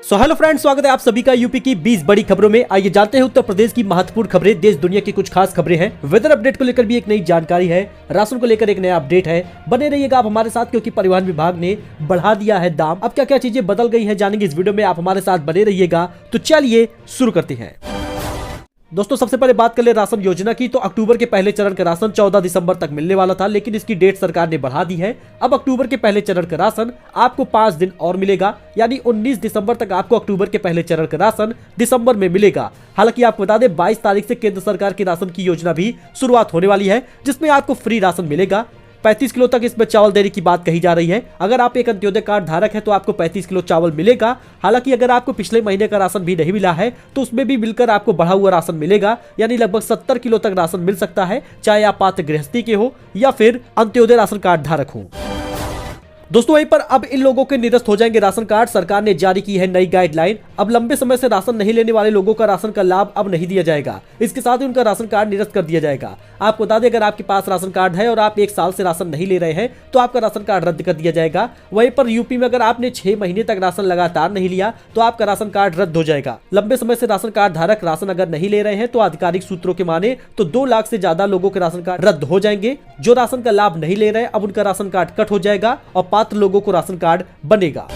Hello friends, स्वागत है आप सभी का यूपी की 20 बड़ी खबरों में। आइए जानते हैं उत्तर प्रदेश की महत्वपूर्ण खबरें। देश दुनिया की कुछ खास खबरें हैं। वेदर अपडेट को लेकर भी एक नई जानकारी है। राशन को लेकर एक नया अपडेट है। बने रहिएगा आप हमारे साथ, क्योंकि परिवहन विभाग ने बढ़ा दिया है दाम। अब क्या क्या चीजें बदल गई है जानेंगे इस वीडियो में। आप हमारे साथ बने रहिएगा। तो चलिए शुरू करते हैं। दोस्तों, सबसे पहले बात कर ले राशन योजना की। तो अक्टूबर के पहले चरण का राशन 14 दिसंबर तक मिलने वाला था, लेकिन इसकी डेट सरकार ने बढ़ा दी है। अब अक्टूबर के पहले चरण का राशन आपको 5 दिन और मिलेगा, यानी 19 दिसंबर तक आपको अक्टूबर के पहले चरण का राशन दिसंबर में मिलेगा। हालांकि आपको बता दें 22 तारीख से केंद्र सरकार की राशन की योजना भी शुरुआत होने वाली है, जिसमें आपको फ्री राशन मिलेगा। 35 किलो तक इसमें चावल देने की बात कही जा रही है। अगर आप एक अंत्योदय कार्ड धारक है तो आपको 35 किलो चावल मिलेगा। हालांकि अगर आपको पिछले महीने का राशन भी नहीं मिला है तो उसमें भी मिलकर आपको बढ़ा हुआ राशन मिलेगा, यानी लगभग 70 किलो तक राशन मिल सकता है, चाहे आप पात्र गृहस्थी के हो या फिर अंत्योदय राशन कार्ड धारक हो। दोस्तों, वहीं पर अब इन लोगों के निरस्त हो जाएंगे राशन कार्ड। सरकार ने जारी की है नई गाइडलाइन। अब लंबे समय से राशन नहीं लेने वाले लोगों का राशन का लाभ अब नहीं दिया जाएगा। इसके साथ ही उनका राशन कार्ड निरस्त कर दिया जाएगा। आपको बता दें, अगर आपके पास राशन कार्ड है और आप 1 साल से राशन नहीं ले रहे हैं तो आपका राशन कार्ड रद्द कर दिया जाएगा। वहीं पर यूपी में अगर आपने 6 महीने तक राशन लगातार नहीं लिया तो आपका राशन कार्ड रद्द हो जाएगा। लंबे समय से राशन कार्ड धारक राशन अगर नहीं ले रहे हैं तो आधिकारिक सूत्रों के माने तो 2 लाख से ज्यादा लोगों के राशन कार्ड रद्द हो जाएंगे। जो राशन का लाभ नहीं ले रहे अब उनका राशन कार्ड कट हो जाएगा और पात्र लोगों को राशन कार्ड बनेगा।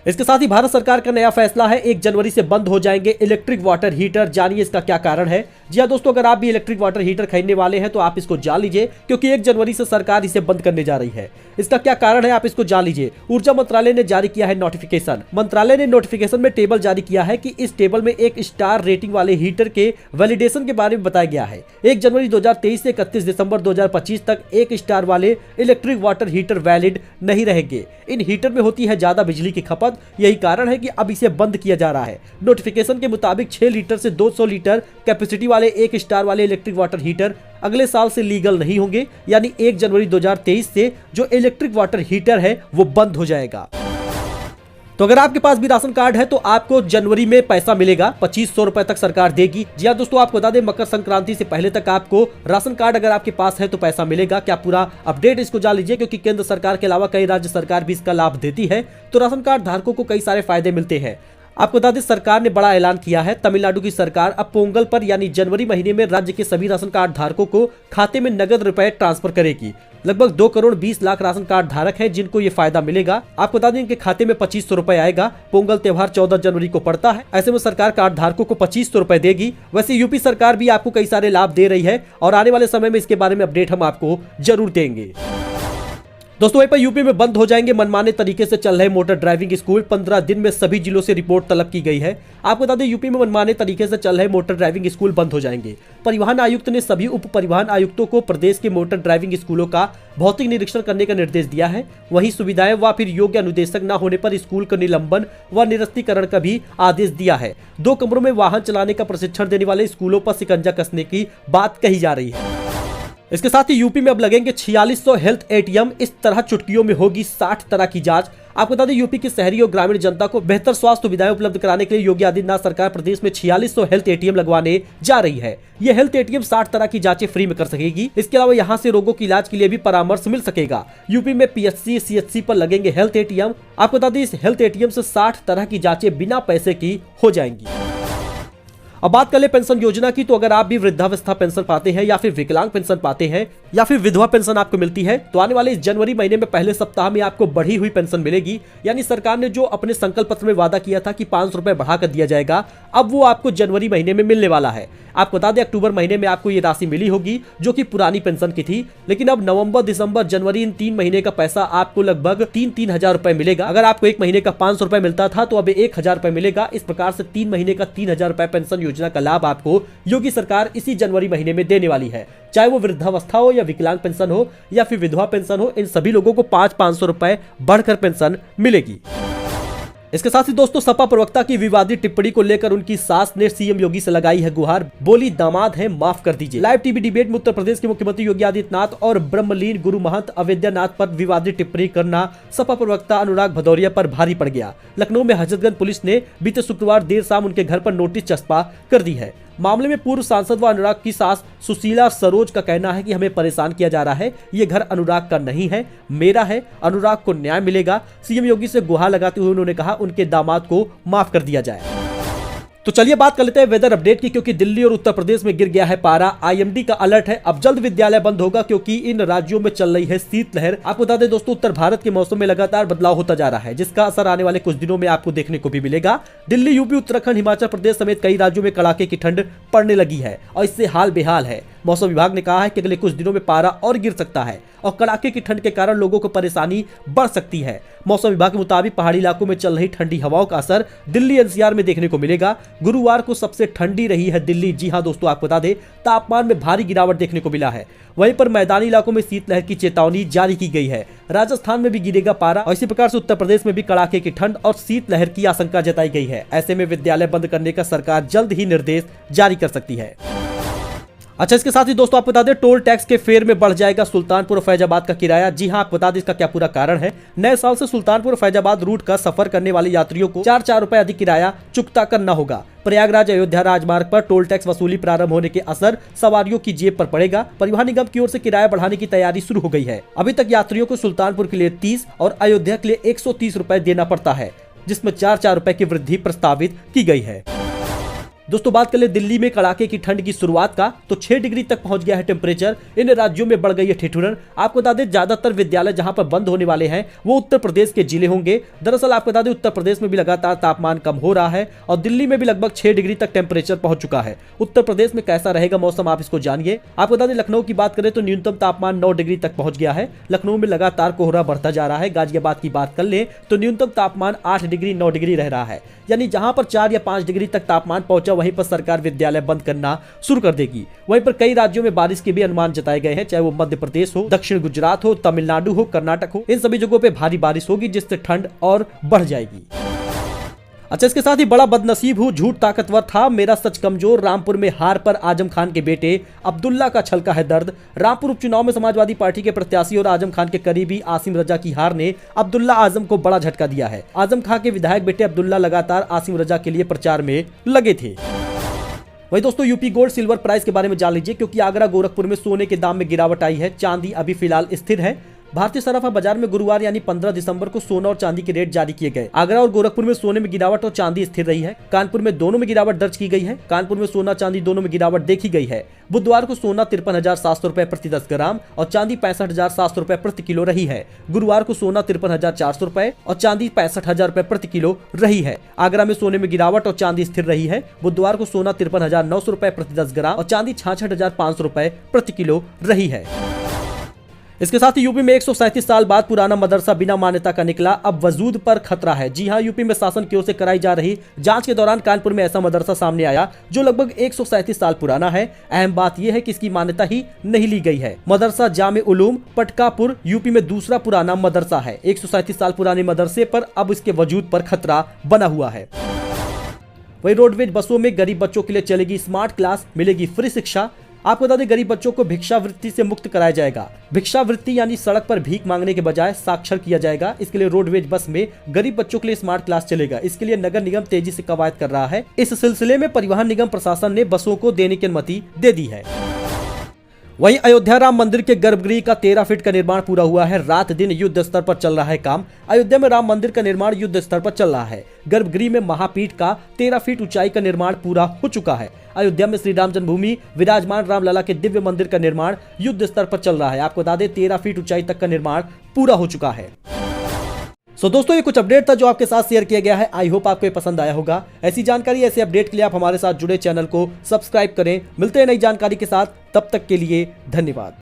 इसके साथ ही भारत सरकार का नया फैसला है, 1 जनवरी से बंद हो जाएंगे इलेक्ट्रिक वाटर हीटर। जानिए इसका क्या कारण है। जी हां दोस्तों, अगर आप भी इलेक्ट्रिक वाटर हीटर खरीदने वाले हैं तो आप इसको जान लीजिए, क्योंकि 1 जनवरी से सरकार इसे बंद करने जा रही है। इसका क्या कारण है आप इसको जान लीजिए। ऊर्जा मंत्रालय ने जारी किया है नोटिफिकेशन। मंत्रालय ने नोटिफिकेशन में टेबल जारी किया है कि इस टेबल में 1 स्टार रेटिंग वाले हीटर के वैलिडेशन के बारे में बताया गया है। 1 जनवरी 2023 से 31 दिसंबर 2025 तक 1 स्टार वाले इलेक्ट्रिक वाटर हीटर वैलिड नहीं रहेंगे। इन हीटर में होती है ज्यादा बिजली की खपत, यही कारण है कि अब इसे बंद किया जा रहा है। नोटिफिकेशन के मुताबिक 6 लीटर से 200 लीटर कैपेसिटी वाले 1 स्टार वाले इलेक्ट्रिक वाटर हीटर अगले साल से लीगल नहीं होंगे, यानी 1 जनवरी 2023 से जो इलेक्ट्रिक वाटर हीटर है वो बंद हो जाएगा। तो अगर आपके पास भी राशन कार्ड है तो आपको जनवरी में पैसा मिलेगा, 2500 रुपए तक सरकार देगी। जी हाँ दोस्तों, आपको बता दें मकर संक्रांति से पहले तक आपको राशन कार्ड अगर आपके पास है तो पैसा मिलेगा। क्या पूरा अपडेट इसको जान लीजिए, क्योंकि केंद्र सरकार के अलावा कई राज्य सरकार भी इसका लाभ देती है। तो राशन कार्ड धारकों को कई सारे फायदे मिलते हैं। आपको बता दें सरकार ने बड़ा ऐलान किया है। तमिलनाडु की सरकार अब पोंगल पर यानी जनवरी महीने में राज्य के सभी राशन कार्ड धारकों को खाते में नगद रुपए ट्रांसफर करेगी। लगभग 2 करोड़ 20 लाख राशन कार्ड धारक हैं जिनको ये फायदा मिलेगा। आपको बता दें इनके खाते में 2500 रुपए आएगा। पोंगल त्योहार 14 जनवरी को पड़ता है, ऐसे में सरकार कार्ड धारकों को 2500 रुपए देगी। वैसे यूपी सरकार भी आपको कई सारे लाभ दे रही है और आने वाले समय में इसके बारे में अपडेट हम आपको जरूर देंगे। दोस्तों, वहीं पर यूपी में बंद हो जाएंगे मनमाने तरीके से चल रहे मोटर ड्राइविंग स्कूल। 15 दिन में सभी जिलों से रिपोर्ट तलब की गई है। आपको बता दें यूपी में मनमाने तरीके से चल रहे मोटर ड्राइविंग स्कूल बंद हो जाएंगे। परिवहन आयुक्त ने सभी उप परिवहन आयुक्तों को प्रदेश के मोटर ड्राइविंग स्कूलों का भौतिक निरीक्षण करने का निर्देश दिया है। वहीं सुविधाएं व फिर योग्य अनुदेशक न होने पर स्कूल का निलंबन व निरस्तीकरण का भी आदेश दिया है। 2 कमरों में वाहन चलाने का प्रशिक्षण देने वाले स्कूलों पर शिकंजा कसने की बात कही जा रही है। इसके साथ ही यूपी में अब लगेंगे 4600 हेल्थ एटीएम। इस तरह चुटकियों में होगी 60 तरह की जांच। आपको बता दें यूपी की शहरी और ग्रामीण जनता को बेहतर स्वास्थ्य सुविधाएं उपलब्ध कराने के लिए योगी आदित्यनाथ सरकार प्रदेश में 4600 हेल्थ एटीएम लगवाने जा रही है। ये हेल्थ एटीएम 60 तरह की जांचें फ्री में कर सकेगी। इसके अलावा यहाँ से रोगों के इलाज के लिए भी परामर्श मिल सकेगा। यूपी में पीएचसी सीएचसी पर लगेंगे हेल्थ एटीएम। आपको बता दें इस हेल्थ एटीएम से 60 तरह की जांचें बिना पैसे की हो जाएंगी। अब बात कर ले पेंशन योजना की। तो अगर आप भी वृद्धावस्था पेंशन पाते हैं या फिर विकलांग पेंशन पाते हैं या फिर विधवा पेंशन आपको मिलती है तो आने वाले इस जनवरी महीने में पहले सप्ताह में आपको बढ़ी हुई पेंशन मिलेगी। यानी सरकार ने जो अपने संकल्प पत्र में वादा किया था कि 500 रुपए बढ़ाकर दिया जाएगा, अब वो आपको जनवरी महीने में मिलने वाला है। आपको बता दें अक्टूबर महीने में आपको ये राशि मिली होगी जो कि पुरानी पेंशन की थी, लेकिन अब नवंबर दिसंबर जनवरी इन 3 महीने का पैसा आपको लगभग 3-3 हजार रुपए मिलेगा। अगर आपको 1 महीने का 500 रुपए मिलता था तो अब 1000 रुपए मिलेगा। इस प्रकार से 3 महीने का 3000 रुपए पेंशन योजना का लाभ आपको योगी सरकार इसी जनवरी महीने में देने वाली है। चाहे वो वृद्धावस्था हो या विकलांग पेंशन हो या फिर विधवा पेंशन हो, इन सभी लोगों को 500 रुपए बढ़कर पेंशन मिलेगी। इसके साथ ही दोस्तों, सपा प्रवक्ता की विवादित टिप्पणी को लेकर उनकी सास ने सीएम योगी से लगाई है गुहार। बोली दामाद है माफ कर दीजिए। लाइव टीवी डिबेट में उत्तर प्रदेश के मुख्यमंत्री योगी आदित्यनाथ और ब्रह्मलीन गुरु महंत अवैधनाथ पर विवादित टिप्पणी करना सपा प्रवक्ता अनुराग भदौरिया पर भारी पड़ गया। लखनऊ में हजरतगंज पुलिस ने बीते शुक्रवार देर शाम उनके घर पर नोटिस चस्पा कर दी है। मामले में पूर्व सांसद व अनुराग की सास सुशीला सरोज का कहना है कि हमें परेशान किया जा रहा है, ये घर अनुराग का नहीं है, मेरा है, अनुराग को न्याय मिलेगा। सीएम योगी से गुहार लगाते हुए उन्होंने कहा उनके दामाद को माफ कर दिया जाए। तो चलिए बात कर लेते हैं वेदर अपडेट की, क्योंकि दिल्ली और उत्तर प्रदेश में गिर गया है पारा। आईएमडी का अलर्ट है, अब जल्द विद्यालय बंद होगा क्योंकि इन राज्यों में चल रही है शीतलहर। आपको बता दें दोस्तों, उत्तर भारत के मौसम में लगातार बदलाव होता जा रहा है, जिसका असर आने वाले कुछ दिनों में आपको देखने को भी मिलेगा। दिल्ली, यूपी, उत्तराखंड, हिमाचल प्रदेश समेत कई राज्यों में कड़ाके की ठंड पड़ने लगी है और इससे हाल बेहाल है। मौसम विभाग ने कहा है कि अगले कुछ दिनों में पारा और गिर सकता है और कड़ाके की ठंड के कारण लोगों को परेशानी बढ़ सकती है। मौसम विभाग के मुताबिक पहाड़ी इलाकों में चल रही ठंडी हवाओं का असर दिल्ली एनसीआर में देखने को मिलेगा। गुरुवार को सबसे ठंडी रही है दिल्ली। जी हां दोस्तों, आपको बता दें तापमान में भारी गिरावट देखने को मिला है। वहीं पर मैदानी इलाकों में शीतलहर की चेतावनी जारी की गई है। राजस्थान में भी गिरेगा पारा और इसी प्रकार से उत्तर प्रदेश में भी कड़ाके की ठंड और शीतलहर की आशंका जताई गई है। ऐसे में विद्यालय बंद करने का सरकार जल्द ही निर्देश जारी कर सकती है। अच्छा, इसके साथ ही दोस्तों आपको बता दें टोल टैक्स के फेर में बढ़ जाएगा सुल्तानपुर और फैजाबाद का किराया। जी हां, आपको बता दें इसका क्या पूरा कारण है। नए साल से सुल्तानपुर और फैजाबाद रूट का सफर करने वाले यात्रियों को 4 रुपए अधिक किराया चुकता करना होगा। प्रयागराज अयोध्या राजमार्ग पर टोल टैक्स वसूली प्रारंभ होने के असर सवारियों की जेब पर पड़ेगा। परिवहन निगम की ओर से किराया बढ़ाने की तैयारी शुरू हो गई है। अभी तक यात्रियों को सुल्तानपुर के लिए 30 और अयोध्या के लिए 130 रुपए देना पड़ता है, जिसमें 4 रुपए की वृद्धि प्रस्तावित की गई है। दोस्तों बात कर ले दिल्ली में कड़ाके की ठंड की शुरुआत का, तो 6 डिग्री तक पहुंच गया है टेम्परेचर। इन राज्यों में बढ़ गई है ठिठुरन। आपको बता दें ज्यादातर विद्यालय जहां पर बंद होने वाले हैं वो उत्तर प्रदेश के जिले होंगे। दरअसल आपको बता दें उत्तर प्रदेश में भी लगातार तापमान कम हो रहा है और दिल्ली में भी लगभग 6 डिग्री तक टेम्परेचर पहुंच चुका है। उत्तर प्रदेश में कैसा रहेगा मौसम, आप इसको जानिए। आपको बता दें लखनऊ की बात करें तो न्यूनतम तापमान 9 डिग्री तक पहुंच गया है। लखनऊ में लगातार कोहरा बढ़ता जा रहा है। गाजियाबाद की बात कर ले तो न्यूनतम तापमान 8 डिग्री 9 डिग्री रह रहा है, यानी जहां पर 4 या 5 डिग्री तक तापमान पहुंचा वहीं पर सरकार विद्यालय बंद करना शुरू कर देगी। वहीं पर कई राज्यों में बारिश के भी अनुमान जताए गए हैं, चाहे वो मध्य प्रदेश हो, दक्षिण गुजरात हो, तमिलनाडु हो, कर्नाटक हो, इन सभी जगहों पे भारी बारिश होगी जिससे ठंड और बढ़ जाएगी। अच्छा, इसके साथ ही बड़ा बदनसीब हूँ, झूठ ताकतवर था, मेरा सच कमजोर। रामपुर में हार पर आजम खान के बेटे अब्दुल्ला का छलका है दर्द। रामपुर उपचुनाव में समाजवादी पार्टी के प्रत्याशी और आजम खान के करीबी आसिम रजा की हार ने अब्दुल्ला आजम को बड़ा झटका दिया है। आजम खान के विधायक बेटे अब्दुल्ला लगातार आसिम रजा के लिए प्रचार में लगे थे। वही दोस्तों यूपी गोल्ड सिल्वर प्राइस के बारे में जान लीजिए, क्योंकि आगरा गोरखपुर में सोने के दाम में गिरावट आई है। चांदी अभी फिलहाल स्थिर है। भारतीय सराफा बाजार में गुरुवार यानी 15 दिसंबर को सोना और चांदी के रेट जारी किए गए। आगरा और गोरखपुर में सोने में गिरावट और चांदी स्थिर रही है। कानपुर में दोनों में गिरावट दर्ज की गई है। कानपुर में सोना चांदी दोनों में गिरावट देखी गई है। बुधवार को सोना 53,700 रुपए प्रति 10 ग्राम और चांदी 65,700 रुपए प्रति किलो रही है। गुरुवार को सोना 53,400 रुपए और चांदी 65,000 रुपए प्रति किलो रही है। आगरा में सोने में गिरावट और चांदी स्थिर रही है। बुधवार को सोना 53,900 रुपए प्रति 10 ग्राम और चांदी 66,500 रुपए प्रति किलो रही है। इसके साथ ही यूपी में 137 साल बाद पुराना मदरसा बिना मान्यता का निकला, अब वजूद पर खतरा है। जी हां, यूपी में शासन की ओर से कराई जा रही जांच के दौरान कानपुर में ऐसा मदरसा सामने आया जो लगभग 137 साल पुराना है। अहम बात यह है कि इसकी मान्यता ही नहीं ली गई है। मदरसा जामे उलूम पटकापुर यूपी में दूसरा पुराना मदरसा है। 137 साल पुराने मदरसे पर अब इसके वजूद पर खतरा बना हुआ है। वही रोडवेज बसों में गरीब बच्चों के लिए चलेगी स्मार्ट क्लास, मिलेगी फ्री शिक्षा। आपको बता दें गरीब बच्चों को भिक्षावृत्ति से मुक्त कराया जाएगा। भिक्षावृत्ति यानी सड़क पर भीख मांगने के बजाय साक्षर किया जाएगा। इसके लिए रोडवेज बस में गरीब बच्चों के लिए स्मार्ट क्लास चलेगा। इसके लिए नगर निगम तेजी से कवायद कर रहा है। इस सिलसिले में परिवहन निगम प्रशासन ने बसों को देने की अनुमति दे दी है। वहीं अयोध्या राम मंदिर के गर्भगृह का 13 फीट का निर्माण पूरा हुआ है। रात दिन युद्ध स्तर पर चल रहा है काम। अयोध्या में राम मंदिर का निर्माण युद्ध स्तर पर चल रहा है। गर्भगृह में महापीठ का 13 फीट ऊंचाई का निर्माण पूरा हो चुका है। अयोध्या में श्री राम जन्मभूमि विराजमान रामलला के दिव्य मंदिर का निर्माण युद्ध स्तर पर चल रहा है। आपको बता दें 13 फीट ऊंचाई तक का निर्माण पूरा हो चुका है। दोस्तों ये कुछ अपडेट था जो आपके साथ शेयर किया गया है। आई होप आपको ये पसंद आया होगा। ऐसी जानकारी, ऐसे अपडेट के लिए आप हमारे साथ जुड़े, चैनल को सब्सक्राइब करें। मिलते हैं नई जानकारी के साथ, तब तक के लिए धन्यवाद।